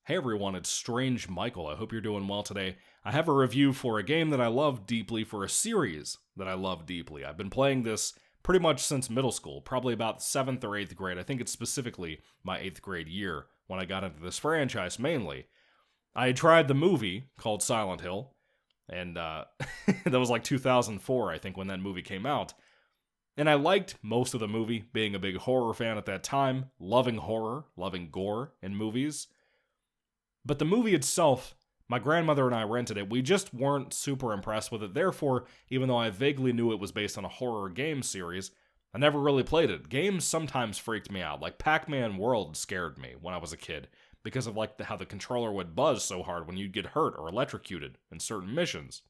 Hey everyone, it's Strange Michael. I hope you're doing well today. I have a review for a game that I love deeply, for a series that I love deeply. I've been playing this pretty much since middle school, probably about 7th or 8th grade. I think it's specifically my 8th grade year when I got into this franchise mainly. I had tried the movie called Silent Hill, and that was like 2004, I think, when that movie came out. And I liked most of the movie, being a big horror fan at that time, loving horror, loving gore in movies. But the movie itself, my grandmother and I rented it. We just weren't super impressed with it. Therefore, even though I vaguely knew it was based on a horror game series, I never really played it. Games sometimes freaked me out. Like Pac-Man World scared me when I was a kid because of how the controller would buzz so hard when you'd get hurt or electrocuted in certain missions.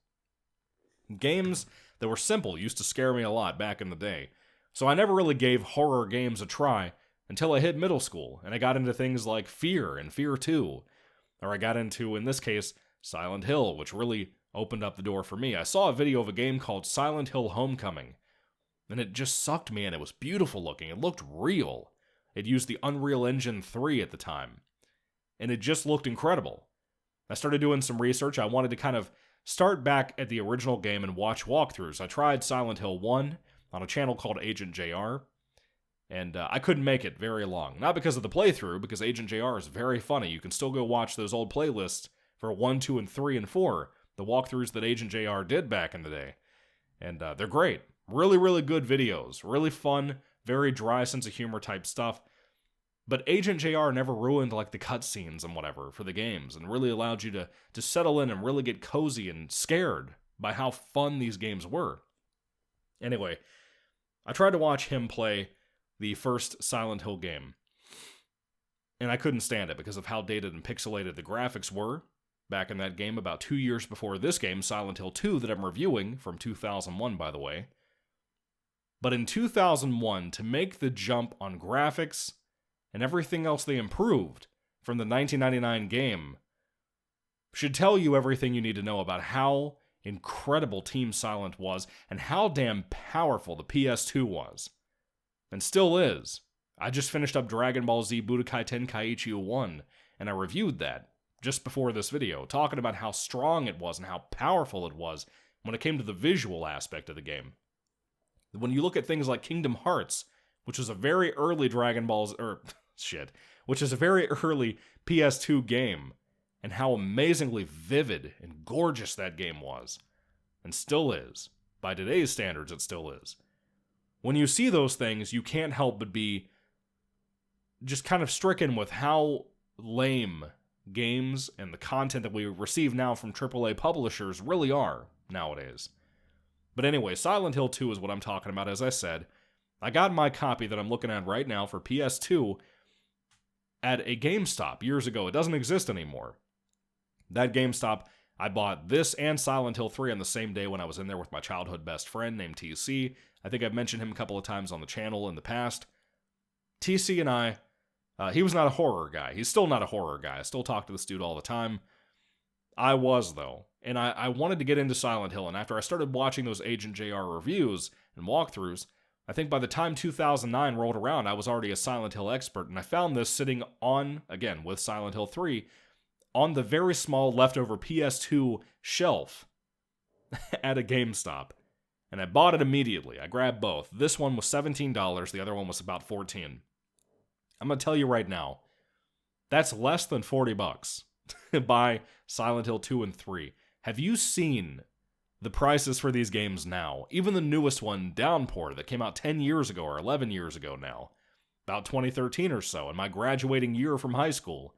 Games that were simple used to scare me a lot back in the day. So I never really gave horror games a try until I hit middle school and I got into things like Fear and Fear 2. Or I got into, in this case, Silent Hill, which really opened up the door for me. I saw a video of a game called Silent Hill Homecoming, and it just sucked me in. It was beautiful looking. It looked real. It used the Unreal Engine 3 at the time, and it just looked incredible. I started doing some research. I wanted to kind of start back at the original game and watch walkthroughs. I tried Silent Hill 1 on a channel called Agent JR, and I couldn't make it very long. Not because of the playthrough, because Agent JR is very funny. You can still go watch those old playlists for 1, 2, and 3, and 4, the walkthroughs that Agent JR did back in the day. And they're great. Really, really good videos. Really fun, very dry sense of humor type stuff. But Agent JR never ruined like the cutscenes and whatever for the games, and really allowed you to settle in and really get cozy and scared by how fun these games were. Anyway, I tried to watch him play the first Silent Hill game, and I couldn't stand it because of how dated and pixelated the graphics were back in that game about 2 years before this game, Silent Hill 2, that I'm reviewing, from 2001, by the way. But in 2001, to make the jump on graphics and everything else they improved from the 1999 game should tell you everything you need to know about how incredible Team Silent was and how damn powerful the PS2 was. And still is. I just finished up Dragon Ball Z Budokai Tenkaichi 1, and I reviewed that just before this video, talking about how strong it was and how powerful it was when it came to the visual aspect of the game. When you look at things like Kingdom Hearts, which was a very early which is a very early PS2 game, and how amazingly vivid and gorgeous that game was, and still is. By today's standards, it still is. When you see those things, you can't help but be just kind of stricken with how lame games and the content that we receive now from AAA publishers really are nowadays. But anyway, Silent Hill 2 is what I'm talking about, as I said. I got my copy that I'm looking at right now for PS2 at a GameStop years ago. It doesn't exist anymore. That GameStop, I bought this and Silent Hill 3 on the same day when I was in there with my childhood best friend named TC. I think I've mentioned him a couple of times on the channel in the past. TC and I, he was not a horror guy. He's still not a horror guy. I still talk to this dude all the time. I was, though. And I wanted to get into Silent Hill. And after I started watching those Agent JR reviews and walkthroughs, I think by the time 2009 rolled around, I was already a Silent Hill expert. And I found this sitting on, again, with Silent Hill 3, on the very small leftover PS2 shelf at a GameStop. And I bought it immediately. I grabbed both. This one was $17, the other one was about $14. I'm going to tell you right now, that's less than $40 buy Silent Hill 2 and 3. Have you seen the prices for these games now? Even the newest one, Downpour, that came out 10 years ago or 11 years ago now, about 2013 or so, in my graduating year from high school.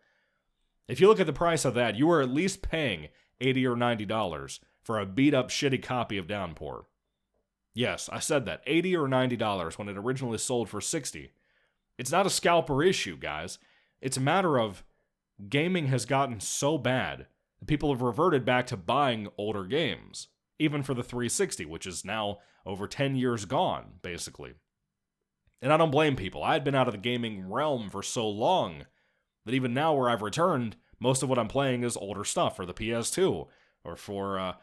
If you look at the price of that, you are at least paying $80 or $90 for a beat-up, shitty copy of Downpour. Yes, I said that. $80 or $90 when it originally sold for $60. It's not a scalper issue, guys. It's a matter of gaming has gotten so bad that people have reverted back to buying older games, even for the 360, which is now over 10 years gone, basically. And I don't blame people. I had been out of the gaming realm for so long that even now where I've returned, most of what I'm playing is older stuff for the PS2 or for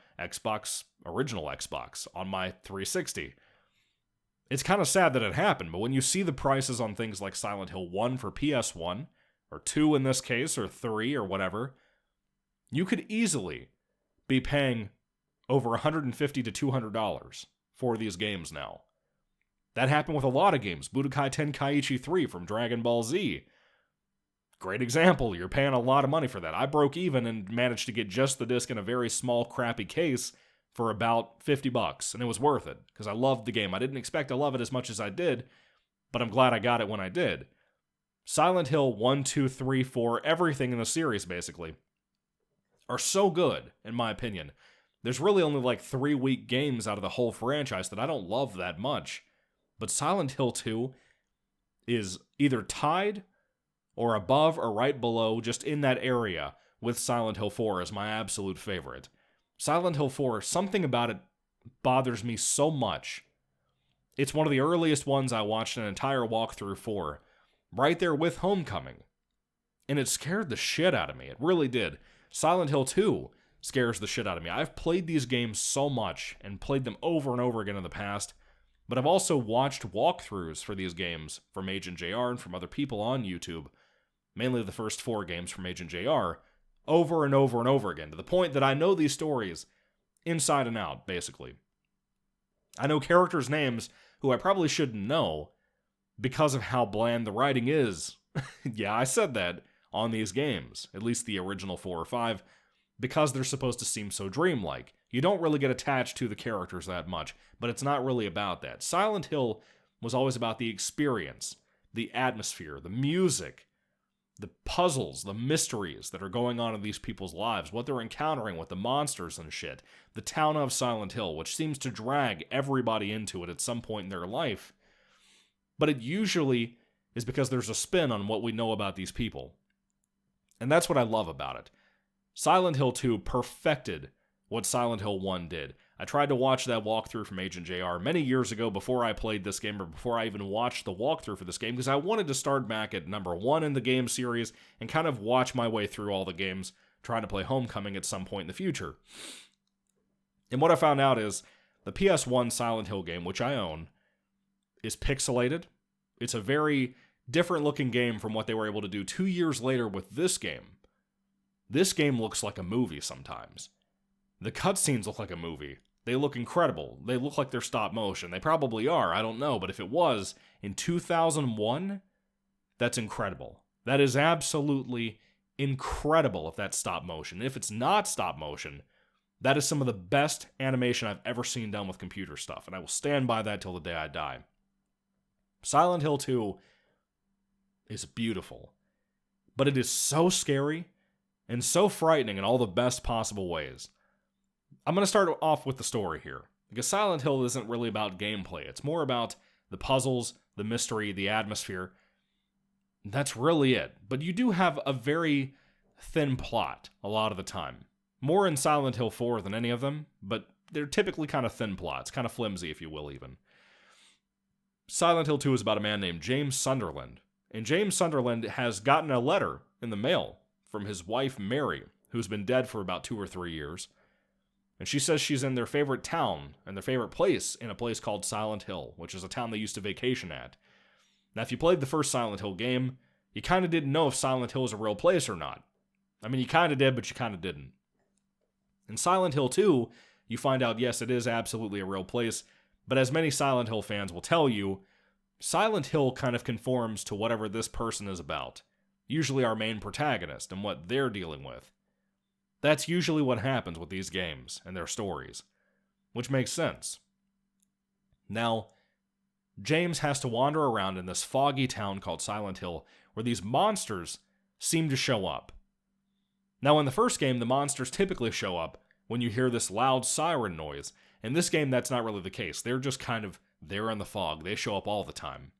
original Xbox on my 360. It's kind of sad that it happened, but when you see the prices on things like Silent Hill 1 for PS1, or 2 in this case, or 3, or whatever, you could easily be paying over $150 to $200 for these games now. That happened with a lot of games. Budokai Tenkaichi 3 from Dragon Ball Z. Great example. You're paying a lot of money for that. I broke even and managed to get just the disc in a very small, crappy case for about $50, and it was worth it, because I loved the game. I didn't expect to love it as much as I did, but I'm glad I got it when I did. Silent Hill 1, 2, 3, 4, everything in the series, basically, are so good, in my opinion. There's really only like 3 weak games out of the whole franchise that I don't love that much. But Silent Hill 2 is either tied or above or right below, just in that area, with Silent Hill 4 as my absolute favorite. Silent Hill 4, something about it bothers me so much. It's one of the earliest ones I watched an entire walkthrough for, right there with Homecoming. And it scared the shit out of me. It really did. Silent Hill 2 scares the shit out of me. I've played these games so much and played them over and over again in the past, but I've also watched walkthroughs for these games from Agent JR and from other people on YouTube, mainly the first 4 games from Agent JR, over and over and over again, to the point that I know these stories inside and out, basically. I know characters' names who I probably shouldn't know because of how bland the writing is. Yeah, I said that on these games, at least the original 4 or 5, because they're supposed to seem so dreamlike. You don't really get attached to the characters that much, but it's not really about that. Silent Hill was always about the experience, the atmosphere, the music, the puzzles, the mysteries that are going on in these people's lives, what they're encountering with the monsters and shit. The town of Silent Hill, which seems to drag everybody into it at some point in their life. But it usually is because there's a spin on what we know about these people. And that's what I love about it. Silent Hill 2 perfected what Silent Hill 1 did. I tried to watch that walkthrough from Agent JR many years ago before I played this game, or before I even watched the walkthrough for this game, because I wanted to start back at number 1 in the game series and kind of watch my way through all the games, trying to play Homecoming at some point in the future. And what I found out is the PS1 Silent Hill game, which I own, is pixelated. It's a very different looking game from what they were able to do 2 years later with this game. This game looks like a movie sometimes. The cutscenes look like a movie. They look incredible. They look like they're stop motion. They probably are, I don't know, but if it was in 2001, that's incredible. That is absolutely incredible if that's stop motion. If it's not stop motion, that is some of the best animation I've ever seen done with computer stuff, and I will stand by that till the day I die. Silent Hill 2 is beautiful, but it is so scary and so frightening in all the best possible ways. I'm going to start off with the story here, because Silent Hill isn't really about gameplay. It's more about the puzzles, the mystery, the atmosphere. That's really it. But you do have a very thin plot a lot of the time. More in Silent Hill 4 than any of them, but they're typically kind of thin plots, kind of flimsy, if you will, even. Silent Hill 2 is about a man named James Sunderland, and James Sunderland has gotten a letter in the mail from his wife, Mary, who's been dead for about 2 or 3 years. And she says she's in their favorite town and their favorite place in a place called Silent Hill, which is a town they used to vacation at. Now, if you played the first Silent Hill game, you kind of didn't know if Silent Hill is a real place or not. I mean, you kind of did, but you kind of didn't. In Silent Hill 2, you find out, yes, it is absolutely a real place, but as many Silent Hill fans will tell you, Silent Hill kind of conforms to whatever this person is about, usually our main protagonist and what they're dealing with. That's usually what happens with these games and their stories, which makes sense. Now, James has to wander around in this foggy town called Silent Hill, where these monsters seem to show up. Now, in the first game, the monsters typically show up when you hear this loud siren noise. In this game, that's not really the case. They're just kind of there in the fog. They show up all the time.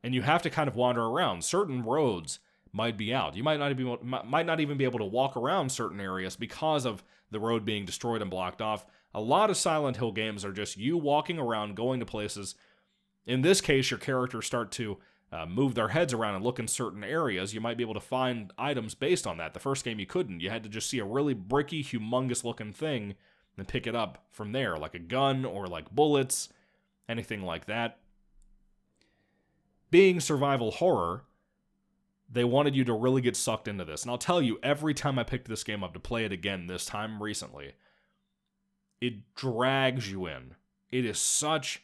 And you have to kind of wander around. Certain roads might be out. You might not even be able to walk around certain areas because of the road being destroyed and blocked off. A lot of Silent Hill games are just you walking around, going to places. In this case, your characters start to move their heads around and look in certain areas. You might be able to find items based on that. The first game you couldn't. You had to just see a really bricky, humongous looking thing and pick it up from there, like a gun or like bullets, anything like that. Being survival horror, They wanted you to really get sucked into this. And I'll tell you, every time I picked this game up to play it again this time recently, it drags you in. It is such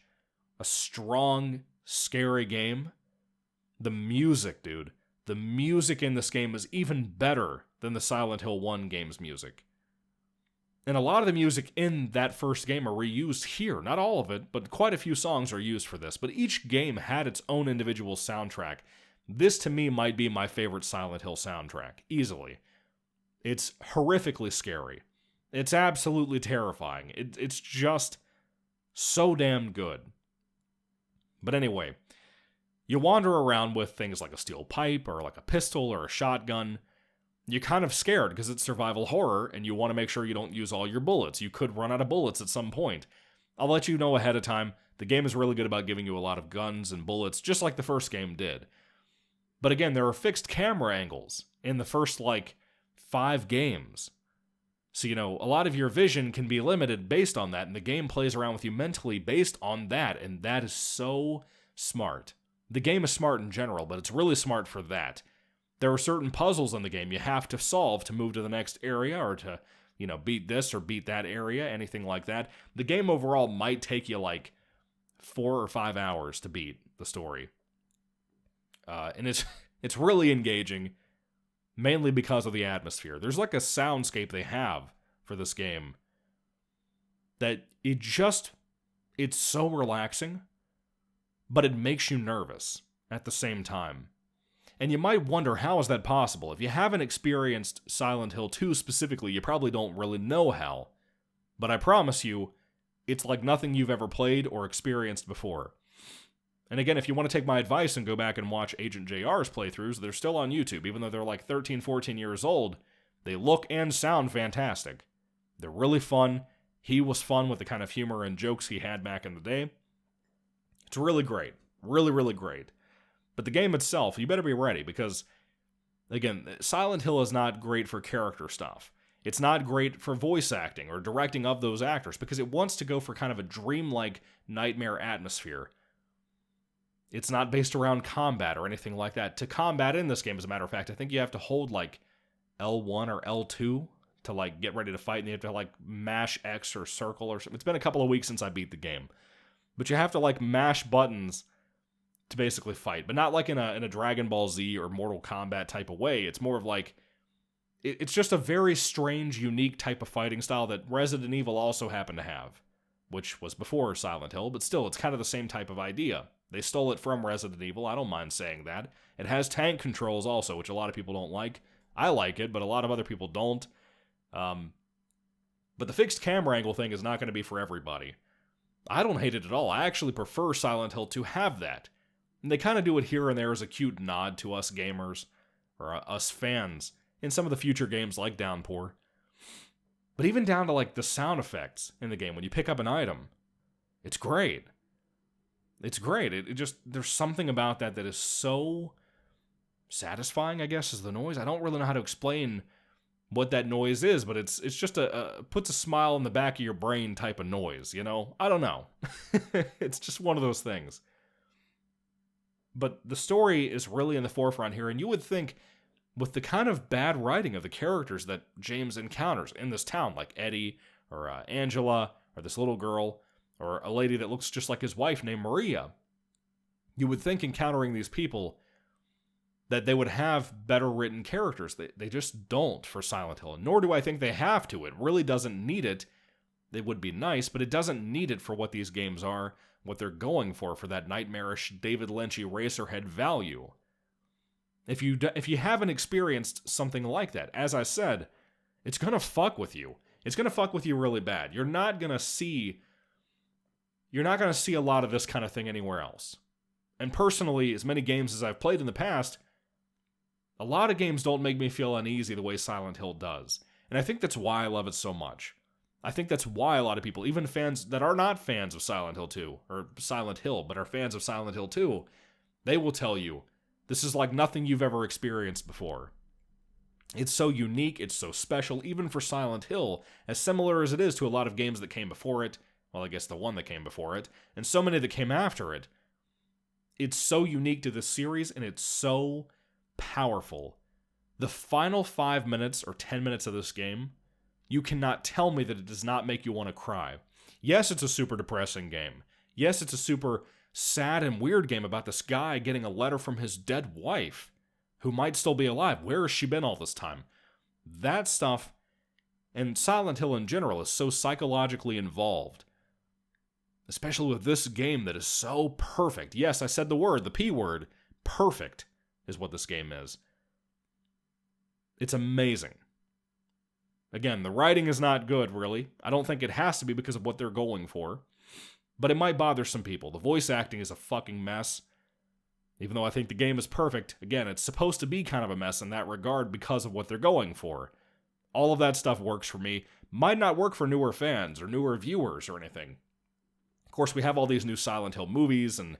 a strong, scary game. The music, dude. The music in this game is even better than the Silent Hill 1 game's music. And a lot of the music in that first game are reused here. Not all of it, but quite a few songs are used for this. But each game had its own individual soundtrack. This, to me, might be my favorite Silent Hill soundtrack, easily. It's horrifically scary. It's absolutely terrifying. It's just so damn good. But anyway, you wander around with things like a steel pipe or like a pistol or a shotgun. You're kind of scared because it's survival horror and you want to make sure you don't use all your bullets. You could run out of bullets at some point. I'll let you know ahead of time. The game is really good about giving you a lot of guns and bullets, just like the first game did. But again, there are fixed camera angles in the first, 5 games. So, a lot of your vision can be limited based on that, and the game plays around with you mentally based on that, and that is so smart. The game is smart in general, but it's really smart for that. There are certain puzzles in the game you have to solve to move to the next area, or to, beat this or beat that area, anything like that. The game overall might take you, 4 or 5 hours to beat the story. And it's really engaging, mainly because of the atmosphere. There's a soundscape they have for this game that it's so relaxing, but it makes you nervous at the same time. And you might wonder, how is that possible? If you haven't experienced Silent Hill 2 specifically, you probably don't really know how. But I promise you, it's like nothing you've ever played or experienced before. And again, if you want to take my advice and go back and watch Agent JR's playthroughs, they're still on YouTube. Even though they're 13, 14 years old, they look and sound fantastic. They're really fun. He was fun with the kind of humor and jokes he had back in the day. It's really great. Really, really great. But the game itself, you better be ready, because, again, Silent Hill is not great for character stuff. It's not great for voice acting or directing of those actors, because it wants to go for kind of a dreamlike nightmare atmosphere. It's not based around combat or anything like that. To combat in this game, as a matter of fact, I think you have to hold L1 or L2 to get ready to fight, and you have to mash X or circle or something. It's been a couple of weeks since I beat the game. But you have to mash buttons to basically fight, but not in a Dragon Ball Z or Mortal Kombat type of way. It's more of it's just a very strange, unique type of fighting style that Resident Evil also happened to have, which was before Silent Hill, but still, it's kind of the same type of idea. They stole it from Resident Evil, I don't mind saying that. It has tank controls also, which a lot of people don't like. I like it, but a lot of other people don't. But the fixed camera angle thing is not going to be for everybody. I don't hate it at all. I actually prefer Silent Hill to have that. And they kind of do it here and there as a cute nod to us gamers, or us fans, in some of the future games like Downpour. But even down to the sound effects in the game, when you pick up an item, it's great. It's great. It just, there's something about that is so satisfying, I guess, is the noise. I don't really know how to explain what that noise is, but it's just puts a smile in the back of your brain type of noise, I don't know. It's just one of those things. But the story is really in the forefront here, and you would think, with the kind of bad writing of the characters that James encounters in this town, like Eddie, or Angela, or this little girl, or a lady that looks just like his wife named Maria, you would think encountering these people that they would have better written characters. They just don't for Silent Hill, nor do I think they have to. It really doesn't need it. It would be nice, but it doesn't need it for what these games are, what they're going for that nightmarish David Lynchy Racerhead value. If you haven't experienced something like that, as I said, it's gonna fuck with you. It's gonna fuck with you really bad. You're not gonna see a lot of this kind of thing anywhere else. And personally, as many games as I've played in the past, a lot of games don't make me feel uneasy the way Silent Hill does. And I think that's why I love it so much. I think that's why a lot of people, even fans that are not fans of Silent Hill 2, or Silent Hill, but are fans of Silent Hill 2, they will tell you, this is like nothing you've ever experienced before. It's so unique, it's so special, even for Silent Hill, as similar as it is to a lot of games that came before it, well, I guess the one that came before it, and so many that came after it. It's so unique to this series, and it's so powerful. The final 5 minutes or 10 minutes of this game, you cannot tell me that it does not make you want to cry. Yes, it's a super depressing game. Yes, it's a super sad and weird game about this guy getting a letter from his dead wife, who might still be alive. Where has she been all this time? That stuff, and Silent Hill in general, is so psychologically involved. Especially with this game that is so perfect. Yes, I said the word, the P word. Perfect is what this game is. It's amazing. Again, the writing is not good, really. I don't think it has to be because of what they're going for. But it might bother some people. The voice acting is a fucking mess. Even though I think the game is perfect, again, it's supposed to be kind of a mess in that regard because of what they're going for. All of that stuff works for me. Might not work for newer fans or newer viewers or anything. Of course, we have all these new Silent Hill movies and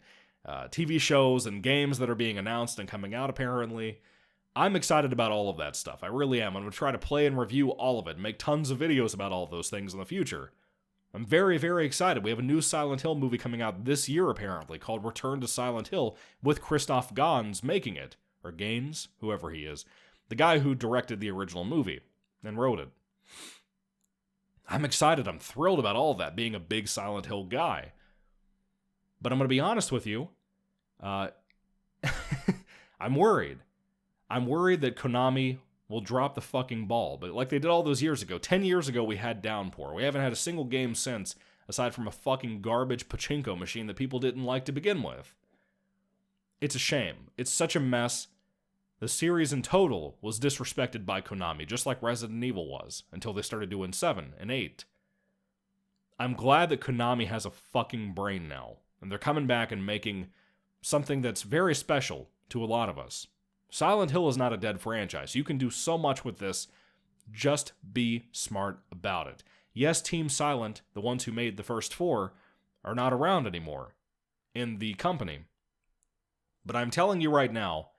TV shows and games that are being announced and coming out, apparently. I'm excited about all of that stuff. I really am. I'm going to try to play and review all of it and make tons of videos about all of those things in the future. I'm very, very excited. We have a new Silent Hill movie coming out this year, apparently, called Return to Silent Hill, with Christoph Gans making it. Or Gaines, whoever he is. The guy who directed the original movie and wrote it. I'm excited. I'm thrilled about all of that, being a big Silent Hill guy. But I'm going to be honest with you. I'm worried. I'm worried that Konami will drop the fucking ball. But like they did all those years ago. 10 years ago, we had Downpour. We haven't had a single game since, aside from a fucking garbage pachinko machine that people didn't like to begin with. It's a shame. It's such a mess. The series in total was disrespected by Konami, just like Resident Evil was, until they started doing 7 and 8. I'm glad that Konami has a fucking brain now, and they're coming back and making something that's very special to a lot of us. Silent Hill is not a dead franchise. You can do so much with this. Just be smart about it. Yes, Team Silent, the ones who made the first 4, are not around anymore in the company. But I'm telling you right now,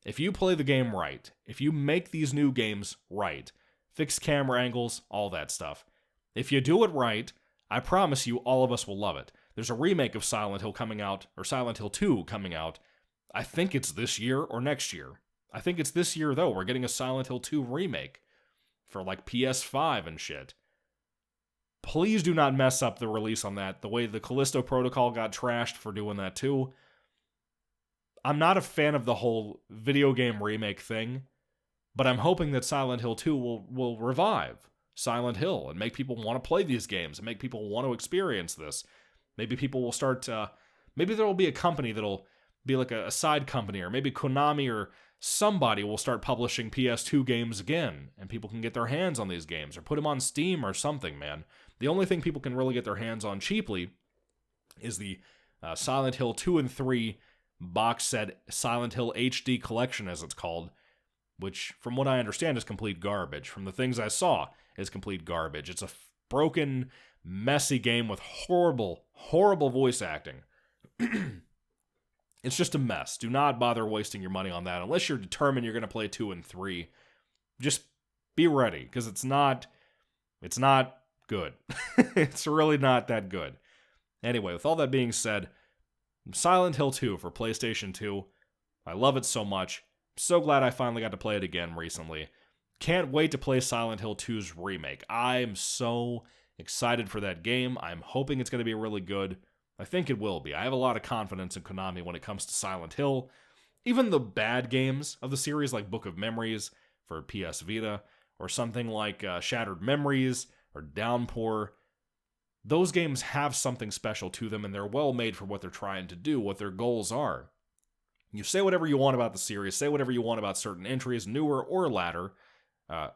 if you play the game right, if you make these new games right, fix camera angles, all that stuff, if you do it right, I promise you all of us will love it. There's a remake of Silent Hill coming out, or Silent Hill 2 coming out. I think it's this year or next year. I think it's this year, though. We're getting a Silent Hill 2 remake for, like, PS5 and shit. Please do not mess up the release on that, the way the Callisto Protocol got trashed for doing that, too. I'm not a fan of the whole video game remake thing, but I'm hoping that Silent Hill 2 will revive Silent Hill and make people want to play these games and make people want to experience this. Maybe people will start, maybe there will be a company that'll be like a side company, or maybe Konami or somebody will start publishing PS2 games again, and people can get their hands on these games, or put them on Steam or something, man. The only thing people can really get their hands on cheaply is the Silent Hill 2 and 3 box set Silent Hill HD collection, as it's called, which, from what I understand, is complete garbage. From the things I saw, is complete garbage. It's a broken, messy game with horrible, horrible voice acting. It's just a mess. Do not bother wasting your money on that unless you're determined you're going to play 2 and 3. Just be ready, because it's not good. It's really not that good. Anyway, with all that being said, Silent Hill 2 for PlayStation 2. I love it so much. So glad I finally got to play it again recently. Can't wait to play Silent Hill 2's remake. I'm so excited for that game. I'm hoping it's going to be really good. I think it will be. I have a lot of confidence in Konami when it comes to Silent Hill. Even the bad games of the series, like Book of Memories for PS Vita, or something like Shattered Memories or Downpour, those games have something special to them, and they're well made for what they're trying to do, what their goals are. You say whatever you want about the series, say whatever you want about certain entries, newer or latter,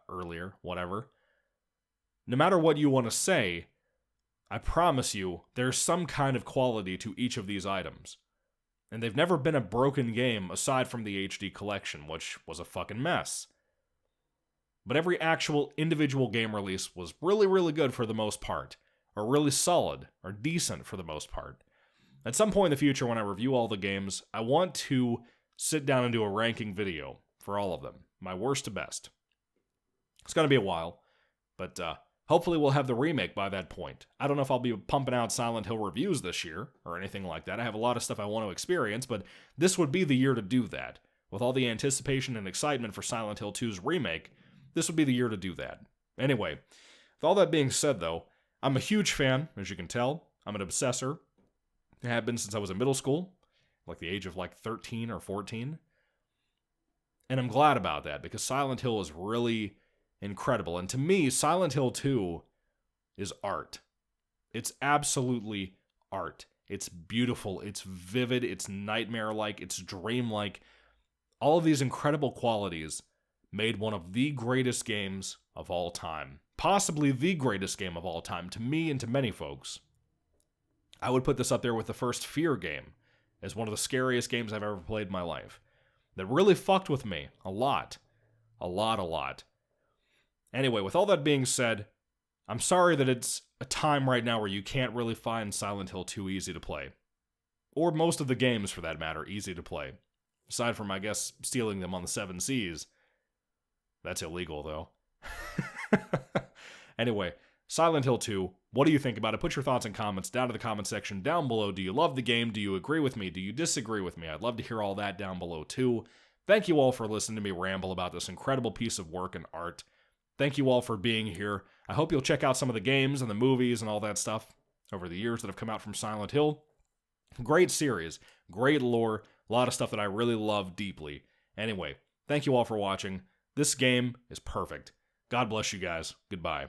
earlier, whatever. No matter what you want to say, I promise you, there's some kind of quality to each of these items. And they've never been a broken game aside from the HD collection, which was a fucking mess. But every actual individual game release was really, really good for the most part, or really solid, or decent for the most part. At some point in the future, when I review all the games, I want to sit down and do a ranking video for all of them, my worst to best. It's going to be a while, but hopefully we'll have the remake by that point. I don't know if I'll be pumping out Silent Hill reviews this year, or anything like that. I have a lot of stuff I want to experience, but this would be the year to do that. with all the anticipation and excitement for Silent Hill 2's remake, this would be the year to do that. Anyway, with all that being said though, I'm a huge fan, as you can tell. I'm an obsessor. I have been since I was in middle school, like the age of 13 or 14. And I'm glad about that, because Silent Hill is really incredible. And to me, Silent Hill 2 is art. It's absolutely art. It's beautiful, it's vivid, it's nightmare-like, it's dreamlike. All of these incredible qualities made one of the greatest games of all time. Possibly the greatest game of all time, to me and to many folks. I would put this up there with the first Fear game as one of the scariest games I've ever played in my life. That really fucked with me a lot. A lot. Anyway, with all that being said, I'm sorry that it's a time right now where you can't really find Silent Hill 2 easy to play. Or most of the games, for that matter, easy to play. Aside from, I guess, stealing them on the 7 Seas. That's illegal, though. Anyway, Silent Hill 2, what do you think about it? Put your thoughts and comments down in the comment section down below. Do you love the game? Do you agree with me? Do you disagree with me? I'd love to hear all that down below, too. Thank you all for listening to me ramble about this incredible piece of work and art. Thank you all for being here. I hope you'll check out some of the games and the movies and all that stuff over the years that have come out from Silent Hill. Great series, great lore, a lot of stuff that I really love deeply. Anyway, thank you all for watching. This game is perfect. God bless you guys. Goodbye.